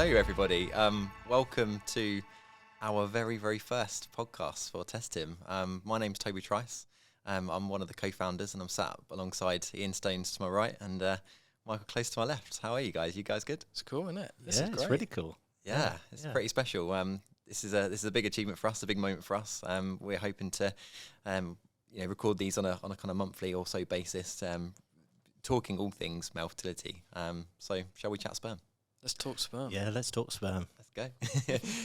Hello, everybody. Welcome to our very, very first podcast for Test Him. My name's Toby. I'm one of the co-founders, and I'm sat alongside Ian Stones to my right and Michael Close to my left. How are you guys? You guys good? It's cool, isn't it? This is great. It's really cool. Yeah, it's pretty special. This is a big achievement for us, a big moment for us. We're hoping to, record these on a kind of monthly or so basis, talking all things male fertility. So, shall we chat sperm? Let's talk sperm. Yeah, let's talk sperm. Let's go.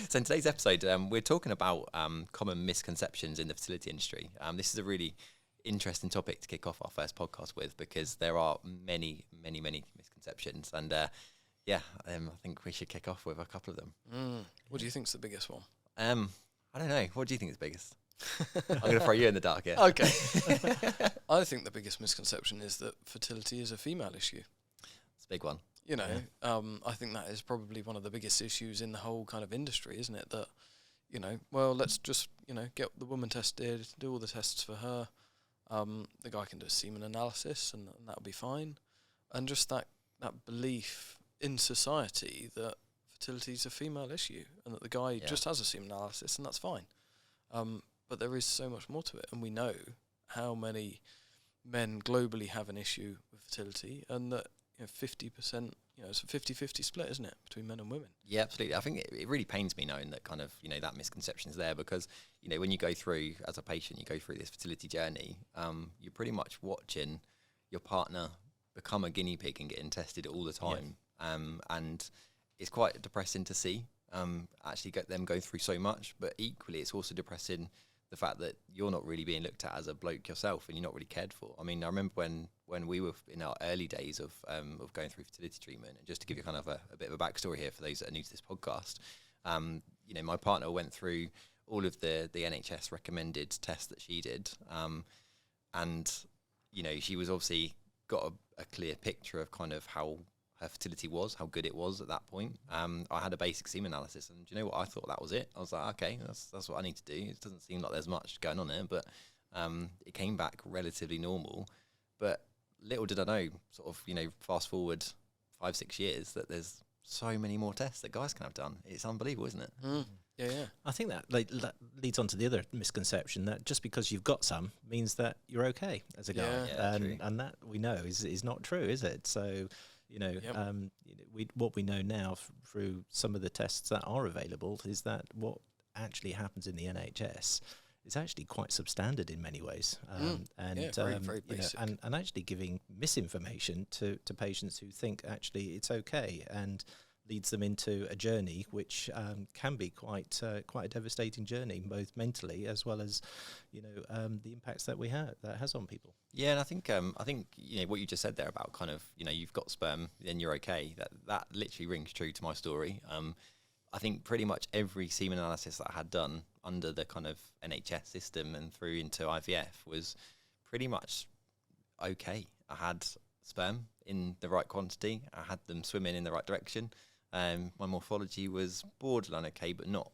So in today's episode, we're talking about common misconceptions in the fertility industry. This is a really interesting topic to kick off our first podcast with because there are many misconceptions. And I think we should kick off with a couple of them. What do you think's the biggest one? I don't know. What do you think is biggest? I'm going to throw you in the dark here. Okay. I think the biggest misconception is that fertility is a female issue. It's a big one. You know, I think that is probably one of the biggest issues in the whole kind of industry, isn't it? That, let's just, get the woman tested, do all the tests for her. The guy can do a semen analysis and that'll be fine. And just that belief in society that fertility is a female issue and that the guy just has a semen analysis and that's fine. But there is so much more to it. And we know how many men globally have an issue with fertility and that, 50%, it's a 50-50 split, isn't it, between men and women? Yeah, absolutely. I think it really pains me knowing that kind of, that misconception is there because, when you go through, as a patient, you go through this fertility journey, you're pretty much watching your partner become a guinea pig and getting tested all the time. Yeah. And it's quite depressing to see actually get them go through so much, but equally it's also depressing the fact that you're not really being looked at as a bloke yourself and you're not really cared for. I mean, I remember when we were in our early days of going through fertility treatment, and just to give you kind of a bit of a backstory here for those that are new to this podcast, my partner went through all of the NHS recommended tests that she did. And she was obviously got a clear picture of kind of how her fertility was, how good it was at that point. I had a basic semen analysis, and do you know what? I thought that was it. I was like, okay, that's what I need to do. It doesn't seem like there's much going on there, but it came back relatively normal. But little did I know, sort of, fast forward 5-6 years, that there's so many more tests that guys can have done. It's unbelievable, isn't it? Yeah. I think that leads on to the other misconception that just because you've got some means that you're okay as a guy, and that we know is not true, is it? So. What we know now through some of the tests that are available is that what actually happens in the NHS is actually quite substandard in many ways, very basic. And actually giving misinformation to patients who think actually it's okay, and leads them into a journey which can be quite a devastating journey, both mentally as well as the impacts that has on people. Yeah, and I think what you just said there about kind of you've got sperm, then you're okay. That literally rings true to my story. I think pretty much every semen analysis that I had done under the kind of NHS system and through into IVF was pretty much okay. I had sperm in the right quantity. I had them swimming in the right direction. My morphology was borderline okay, but not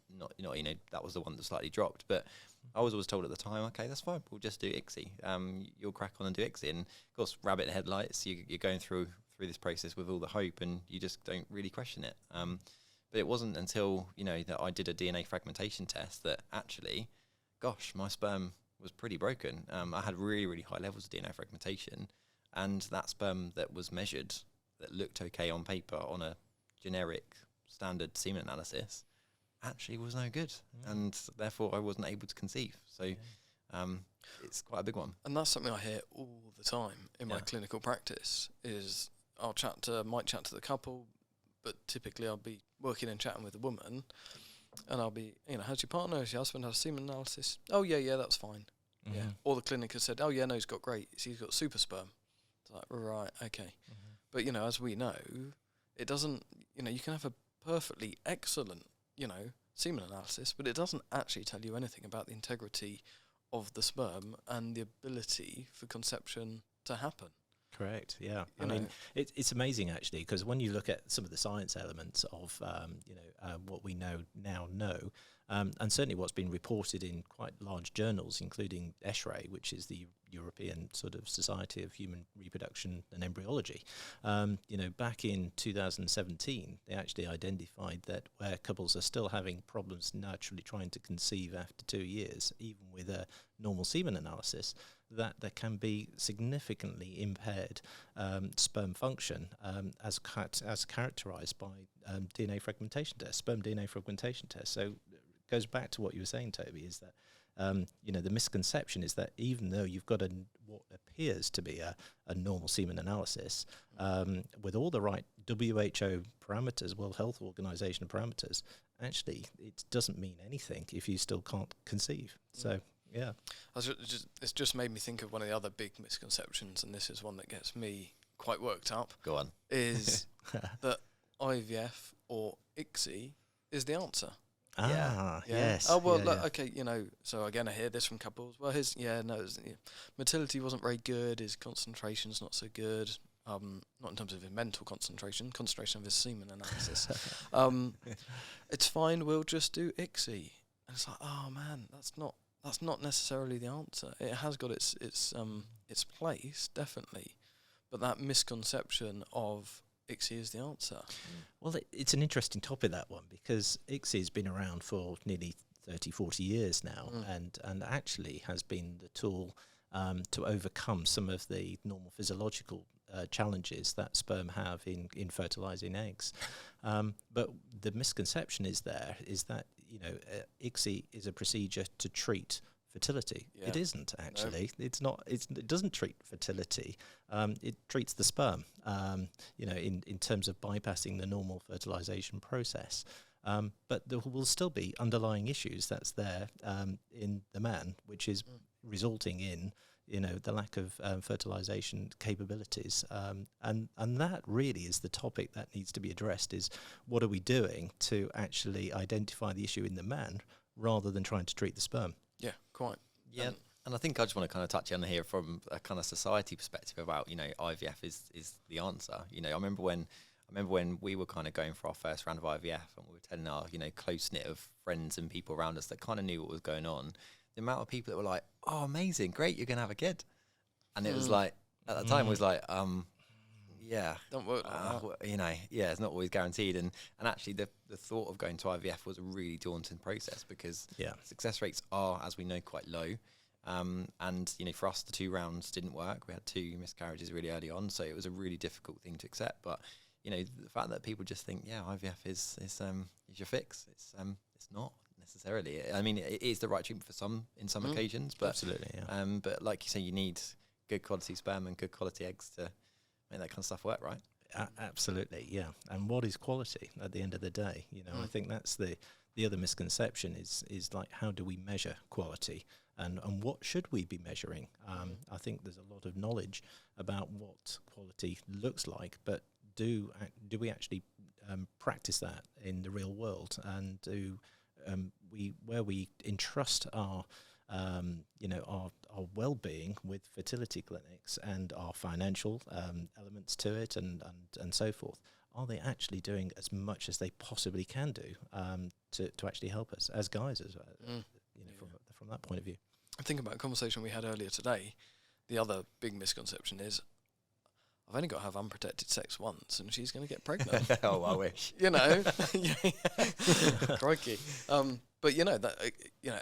that was the one that slightly dropped. But I was always told at the time, okay, that's fine, we'll just do ICSI. You'll crack on and do ICSI. And of course, rabbit in the headlights, you're going through this process with all the hope, and you just don't really question it. But it wasn't until that I did a DNA fragmentation test that actually, gosh, my sperm was pretty broken. I had really, really high levels of DNA fragmentation, and that sperm that was measured that looked okay on paper on a generic standard semen analysis actually was no good, and therefore I wasn't able to conceive. So it's quite a big one. And that's something I hear all the time in my clinical practice is I might chat to the couple, but typically I'll be working and chatting with a woman, and I'll be, how's your partner? Has your husband had a semen analysis? Oh yeah, that's fine. Mm-hmm. Yeah. Or the clinic has said, oh yeah, no, he's got great. He's got super sperm. It's like, right, okay. Mm-hmm. But as we know, it doesn't, you can have a perfectly excellent, semen analysis, but it doesn't actually tell you anything about the integrity of the sperm and the ability for conception to happen. Correct. Yeah. I mean, it's amazing actually, because when you look at some of the science elements of what we know, And certainly what's been reported in quite large journals, including ESHRE, which is the European sort of Society of Human Reproduction and Embryology. Back in 2017, they actually identified that where couples are still having problems naturally trying to conceive after 2 years, even with a normal semen analysis, that there can be significantly impaired sperm function as characterized by DNA fragmentation tests, sperm DNA fragmentation tests. So it goes back to what you were saying, Toby, is that the misconception is that even though you've got what appears to be a normal semen analysis, with all the right WHO parameters, World Health Organization parameters, actually it doesn't mean anything if you still can't conceive. So, yeah. It's just made me think of one of the other big misconceptions, and this is one that gets me quite worked up. Go on. Is that IVF or ICSI is the answer. Yes. Oh, well, okay, so again, I hear this from couples. Well, motility wasn't very good, his concentration's not so good, not in terms of his mental concentration of his semen analysis. It's fine, we'll just do ICSI. And it's like, oh man, that's not necessarily the answer. It has got its place, definitely, but that misconception of ICSI is the answer. Well, it's an interesting topic, that one, because ICSI has been around for nearly 30, 40 years now, and actually has been the tool to overcome some of the normal physiological challenges that sperm have in fertilizing eggs. But the misconception is that ICSI is a procedure to treat fertility. Yeah. It isn't actually. No. It's not. It doesn't treat fertility. It treats the sperm. In terms of bypassing the normal fertilization process. But there will still be underlying issues that's there in the man, which is resulting in the lack of fertilization capabilities. And that really is the topic that needs to be addressed: is what are we doing to actually identify the issue in the man rather than trying to treat the sperm? Yeah, quite. Yeah, and I think I just want to kind of touch on here from a kind of society perspective about, IVF is the answer. I remember when we were kind of going for our first round of IVF, and we were telling our, close knit of friends and people around us that kind of knew what was going on. The amount of people that were like, "Oh, amazing, great, you're gonna have a kid," and it was like at that time it was like, yeah, don't work like that. It's not always guaranteed, and actually the thought of going to IVF was a really daunting process because success rates are, as we know, quite low. And for us, the 2 rounds didn't work. We had 2 miscarriages really early on, so it was a really difficult thing to accept. But the fact that people just think, IVF is your fix. It's not necessarily. I mean, it is the right treatment for some in some occasions, but absolutely. Yeah. But like you say, you need good quality sperm and good quality eggs to make that kind of stuff work, right? Absolutely, yeah. And what is quality at the end of the day? I think that's the other misconception is like, how do we measure quality, and what should we be measuring? I think there's a lot of knowledge about what quality looks like, but do we actually practice that in the real world, and do where we entrust our well-being with fertility clinics and our financial elements to it and so forth, are they actually doing as much as they possibly can do to actually help us as guys from that point of view? I think about a conversation we had earlier today. The other big misconception is, I've only got to have unprotected sex once and she's going to get pregnant. Oh, I wish. Crikey. But that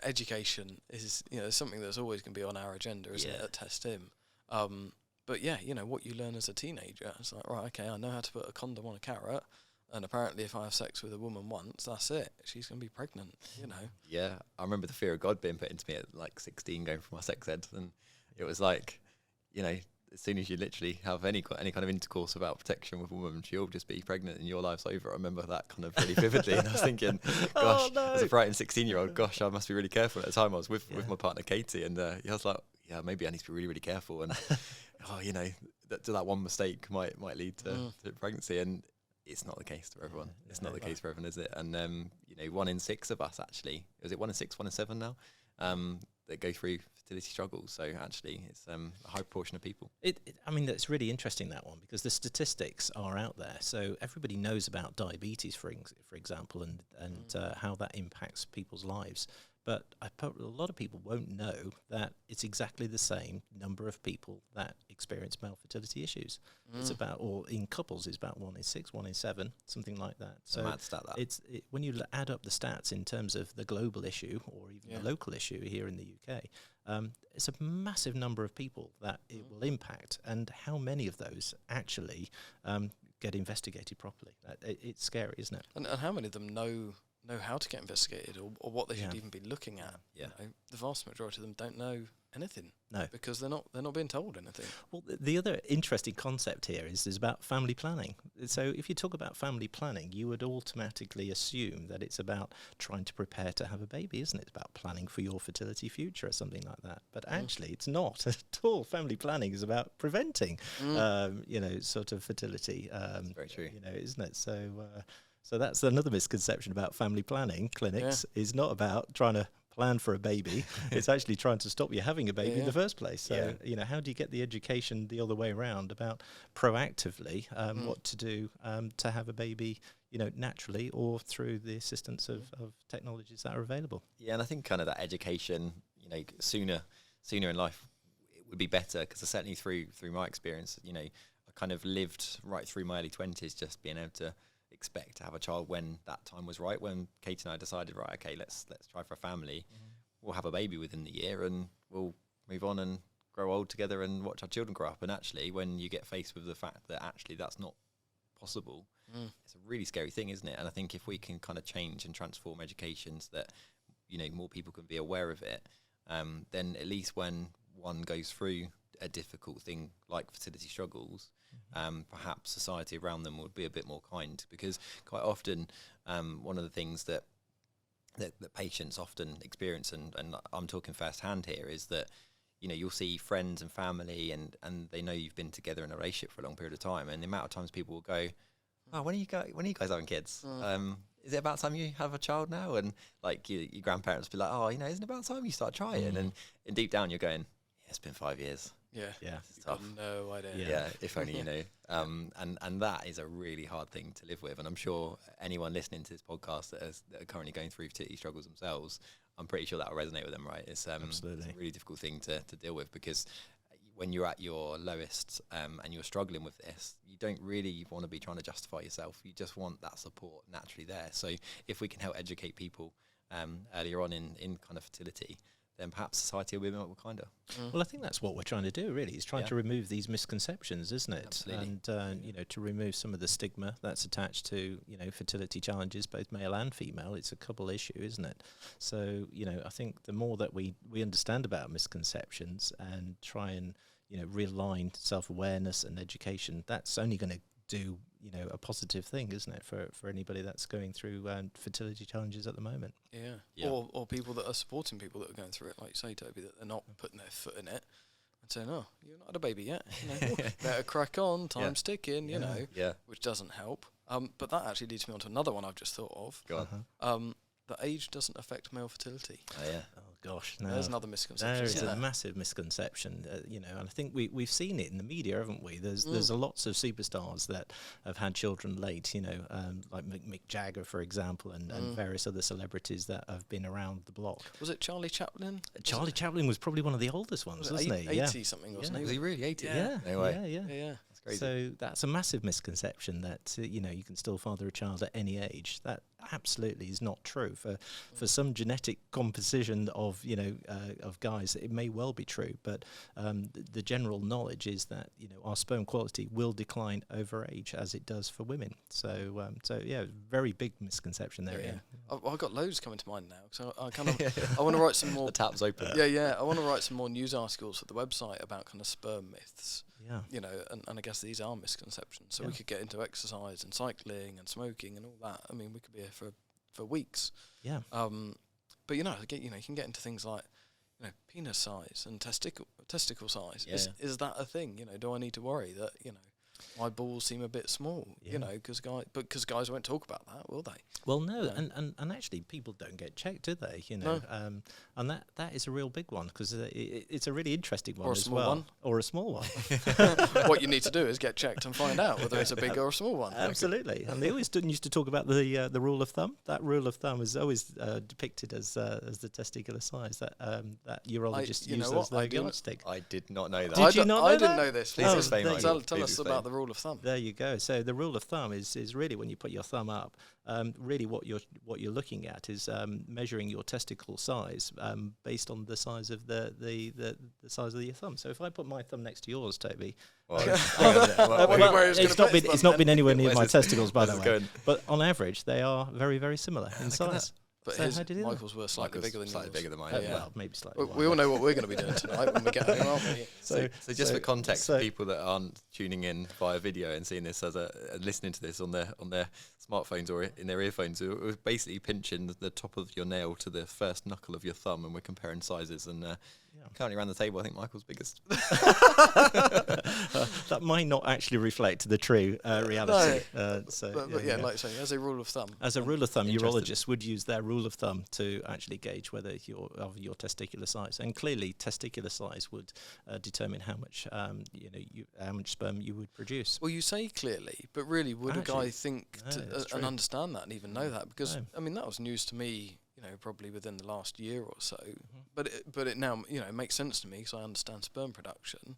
education is something that's always going to be on our agenda, isn't it? At Test Him. But what you learn as a teenager, it's like, right, okay, I know how to put a condom on a carrot, and apparently if I have sex with a woman once, that's it. She's going to be pregnant. Yeah, I remember the fear of God being put into me at like 16, going for my sex ed, and it was like, as soon as you literally have any kind of intercourse about protection with a woman, she'll just be pregnant and your life's over. I remember that kind of really vividly, and I was thinking, gosh, as a frightened 16-year-old, gosh, I must be really careful. At the time I was with my partner Katie, and I was like, maybe I need to be really, really careful, and that one mistake might lead to pregnancy, and it's not the case for everyone. It's not the case for everyone, is it? And 1 in 6 of us, actually, is it 1 in 6, 1 in 7 now, that go through fertility struggles. So actually, it's a high proportion of people. I mean, that's really interesting, that one, because the statistics are out there. So everybody knows about diabetes, for example, and how that impacts people's lives. But a lot of people won't know that it's exactly the same number of people that experience male fertility issues. It's about, or in couples, it's about 1 in 6, 1 in 7, something like that. So mad stat, that. When you add up the stats in terms of the global issue or even the local issue here in the UK, it's a massive number of people that it will impact, and how many of those actually get investigated properly. It's scary, isn't it? And how many of them know how to get investigated, or what they should even be looking at? Yeah. You know, the vast majority of them don't know anything. No, because they're not being told anything. Well, the other interesting concept here is about family planning. So if you talk about family planning, you would automatically assume that it's about trying to prepare to have a baby, isn't it? It's about planning for your fertility future or something like that. But actually, it's not at all. Family planning is about preventing, sort of fertility. Very true. Isn't it? So that's another misconception about family planning clinics. Is not about trying to plan for a baby. It's actually trying to stop you having a baby in the first place. So, how do you get the education the other way around about proactively what to do to have a baby, naturally, or through the assistance of technologies that are available? Yeah, and I think kind of that education, sooner in life, it would be better, because certainly through my experience, I kind of lived right through my early 20s just being able to expect to have a child when that time was right, when Kate and I decided, right, okay, let's try for a family. We'll have a baby within the year and we'll move on and grow old together and watch our children grow up. And actually, when you get faced with the fact that actually that's not possible, it's a really scary thing, isn't it? And I think if we can kind of change and transform education so that more people can be aware of it, then at least when one goes through a difficult thing like fertility struggles, perhaps society around them would be a bit more kind, because quite often one of the things that patients often experience, and I'm talking firsthand here, is that you'll see friends and family and they know you've been together in a relationship for a long period of time, and the amount of times people will go, oh, when are you guys having kids? Is it about time you have a child now? And like your grandparents will be like, oh, isn't it about time you start trying? And deep down you're going, yeah, it's been 5 years. Yeah, it's tough. No idea. Yeah, if only you know. And that is a really hard thing to live with. And I'm sure anyone listening to this podcast that are currently going through fertility struggles themselves, I'm pretty sure that will resonate with them, right? It's Absolutely. It's a really difficult thing to deal with, because when you're at your lowest and you're struggling with this, you don't really want to be trying to justify yourself. You just want that support naturally there. So if we can help educate people earlier on in kind of fertility, then perhaps society will be more kinder. Well, I think that's what we're trying to do, really, is trying to remove these misconceptions, isn't it? Absolutely. And, to remove some of the stigma that's attached to, fertility challenges, both male and female. It's a couple issue, isn't it? So, I think the more that we understand about misconceptions and try and, realign self-awareness and education, that's only going to do, a positive thing, isn't it, for anybody that's going through fertility challenges at the moment. Yeah. Or people that are supporting people that are going through it, like you say, Toby, that they're not putting their foot in it and saying, oh, you're not had a baby yet, better crack on, time's ticking, which doesn't help. But that actually leads me on to another one I've just thought of. Go on. That age doesn't affect male fertility. Oh, yeah. Oh, gosh, no. There's another misconception. There is a massive misconception, and I think we've seen it in the media, haven't we? There's lots of superstars that have had children late, like Mick Jagger, for example, and various other celebrities that have been around the block. Was it Charlie Chaplin? Charlie Chaplin was probably one of the oldest ones, wasn't he? 80 something, wasn't he? Was he really 80? Yeah. No way. Yeah. That's crazy. So that's a massive misconception that you can still father a child at any age. That absolutely is not true. For some genetic composition of of guys, it may well be true, but the general knowledge is that our sperm quality will decline over age, as it does for women. So very big misconception there. Yeah. I've got loads coming to mind now, so I kind of I want to write some more. The tap's open. Yeah. I want to write some more news articles for the website about kind of sperm myths. Yeah. And I guess these are misconceptions. So we could get into exercise and cycling and smoking and all that. I mean, we could be here for weeks. Yeah. But you can get into things like penis size and testicle size. Yeah. Is that a thing? Do I need to worry that my balls seem a bit small, you know, because guys won't talk about that, will they? Well, no, Yeah. and actually people don't get checked, do they? You know, No. and that is a real big one, because it's a really interesting one Or a as small well. one. Or a small one. What you need to do is get checked and find out whether it's a big or a small one. Absolutely. And they always used to talk about the rule of thumb. That rule of thumb is always depicted as the testicular size that urologists you use know as what, I the do- yardstick. I did not know that. Did you not know I didn't that? know this. Please explain, there Michael. you Tell Please us explain. about the rule of thumb. There you go. So the rule of thumb is really when you put your thumb up, really what you're looking at is measuring your testicle size based on the size of the size of your thumb. So if I put my thumb next to yours, Toby, Well, it's not been anywhere near Where's my this- testicles, by where's the this way. going? But on average, they are very, very similar in Look at size. But So how did you do that? Michael's were slightly bigger than slightly yours. bigger than mine. Oh, Yeah. well, maybe slightly. We all know what we're going to be doing tonight when we get home, aren't we? So just for context, so- for people that aren't tuning in via video and seeing this listening to this on their smartphones or in their earphones, we're basically pinching the top of your nail to the first knuckle of your thumb, and we're comparing sizes. And currently around the table, I think Michael's biggest. That might not actually reflect the true reality. But yeah, like I say, as a rule of thumb. As a rule of thumb, Interesting. urologists would use their rule of thumb to actually gauge whether of your testicular size, and clearly testicular size would determine how much how much sperm you would produce. Well, you say clearly, but really, would a Actually, guy think no, that's and true. understand that and even know that? Because No. I mean, that was news to me. You know, probably within the last year or so. Mm-hmm. But it now it makes sense to me because I understand sperm production.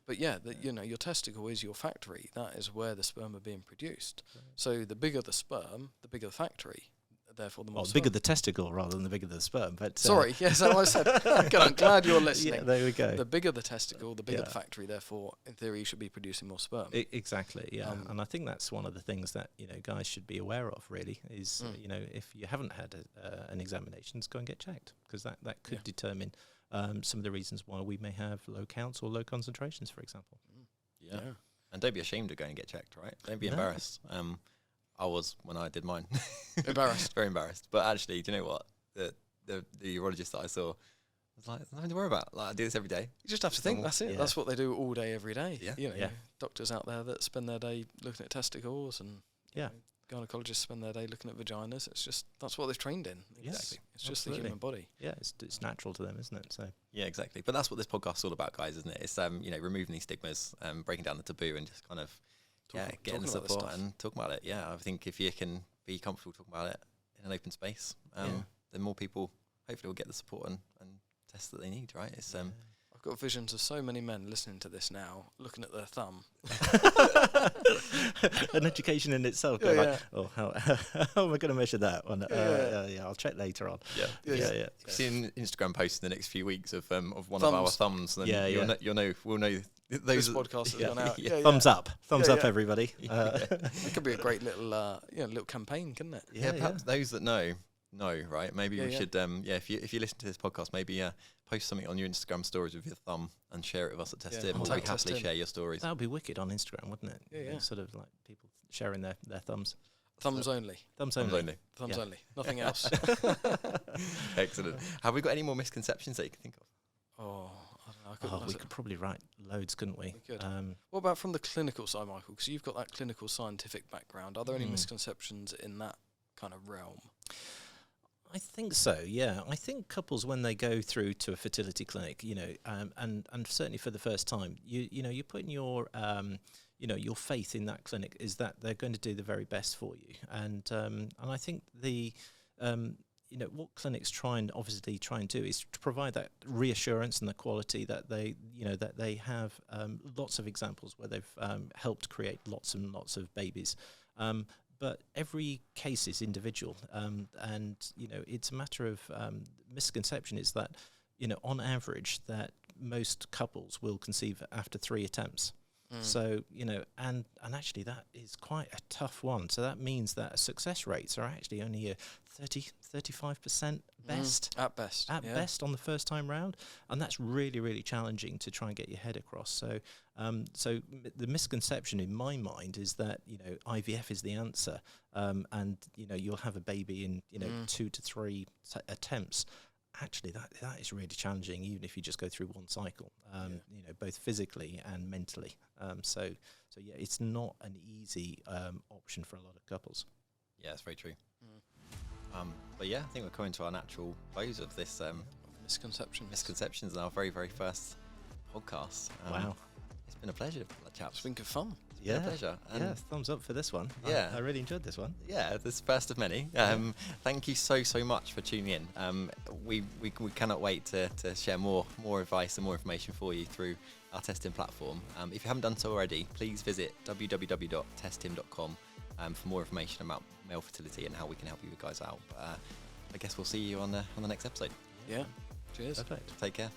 But yeah, your testicle is your factory. That is where the sperm are being produced. Right. So the bigger the sperm, the bigger the factory. Therefore, the more. Well, the bigger the testicle rather than the bigger the sperm. But Sorry, yes, that's what I said. Good, I'm glad you're listening. yeah, there we go. The bigger the testicle, the bigger Yeah. the factory. Therefore, in theory, you should be producing more sperm. Exactly, yeah. And I think that's one of the things that guys should be aware of. Really, is if you haven't had an examination, just go and get checked, because that could determine some of the reasons why we may have low counts or low concentrations, for example. Yeah. And don't be ashamed of going and get checked, right? Don't be No. embarrassed. I was when I did mine. Embarrassed. Very embarrassed. But actually, do you know what? The urologist that I saw was like, there's nothing to worry about. Like, I do this every day. You just have to think, that's it. Yeah. That's what they do all day, every day. Yeah. Yeah. Doctors out there that spend their day looking at testicles, and Yeah. gynecologists spend their day looking at vaginas. It's just, that's what they've trained in. Yes, It's just the absolutely. human body. Yeah, it's natural to them, isn't it? So Yeah, exactly. But that's what this podcast's all about, guys, isn't it? It's removing these stigmas, breaking down the taboo, and just kind of getting the talking about this support stuff. and talking about it. Yeah, I think if you can be comfortable talking about it in an open space, then more people hopefully will get the support and tests that they need. Right? It's I've got visions of so many men listening to this now, looking at their thumb. an education in itself. Yeah, Like, oh, how am I going to measure that one? Yeah. I'll check later on. yeah. Yeah. You've seen Instagram posts in the next few weeks of one Thumbs. of our thumbs. Then Yeah, you'll yeah. we'll know This those. podcast has yeah, gone out. yeah. Thumbs up, thumbs Yeah, up, yeah. everybody. It could be a great little, little campaign, couldn't it? Yeah, perhaps those that know, right? Maybe Yeah, we yeah. should, if you listen to this podcast, maybe post something on your Instagram stories with your thumb and share it with us at Test Yeah, In. We'll tag happily Test In. share your stories. That would be wicked on Instagram, wouldn't it? Yeah, yeah. Sort of like people sharing their thumbs. Thumbs only. Thumbs Thumbs only. only. Thumbs Yeah. only. Nothing else. Excellent. Have we got any more misconceptions that you can think of? Oh, I don't know. I couldn't We could probably write loads, couldn't we? We could. What about from the clinical side, Michael? Because you've got that clinical scientific background. Are there any misconceptions in that kind of realm? I think so. Yeah, I think couples when they go through to a fertility clinic, and certainly for the first time, you're putting your your faith in that clinic is that they're going to do the very best for you, and I think what clinics try and do is to provide that reassurance and the quality that they have lots of examples where they've helped create lots and lots of babies. But every case is individual, and it's a matter of misconception is that on average that most couples will conceive after 3 attempts. So and actually that is quite a tough one. So that means that success rates are actually only a 35% best At best. best on the first time round, and that's really, really challenging to try and get your head across. So the misconception in my mind is that IVF is the answer, and you'll have a baby in 2 to 3 attempts. Actually, that is really challenging, even if you just go through one cycle. both physically and mentally. So yeah, it's not an easy option for a lot of couples. Yeah, that's very true. But yeah, I think we're coming to our natural close of this misconceptions in our very, very first podcast. Wow. It's been a pleasure, chaps. It's been good fun. Yeah, a pleasure. And yeah, thumbs up for this one. Yeah. I really enjoyed this one. Yeah, this first of many. Thank you so much for tuning in. We cannot wait to share more advice and more information for you through our testing platform. If you haven't done so already, please visit www.testhim.com for more information about male fertility and how we can help you guys out. But, I guess we'll see you on the next episode. Yeah. Cheers. Perfect. Take care.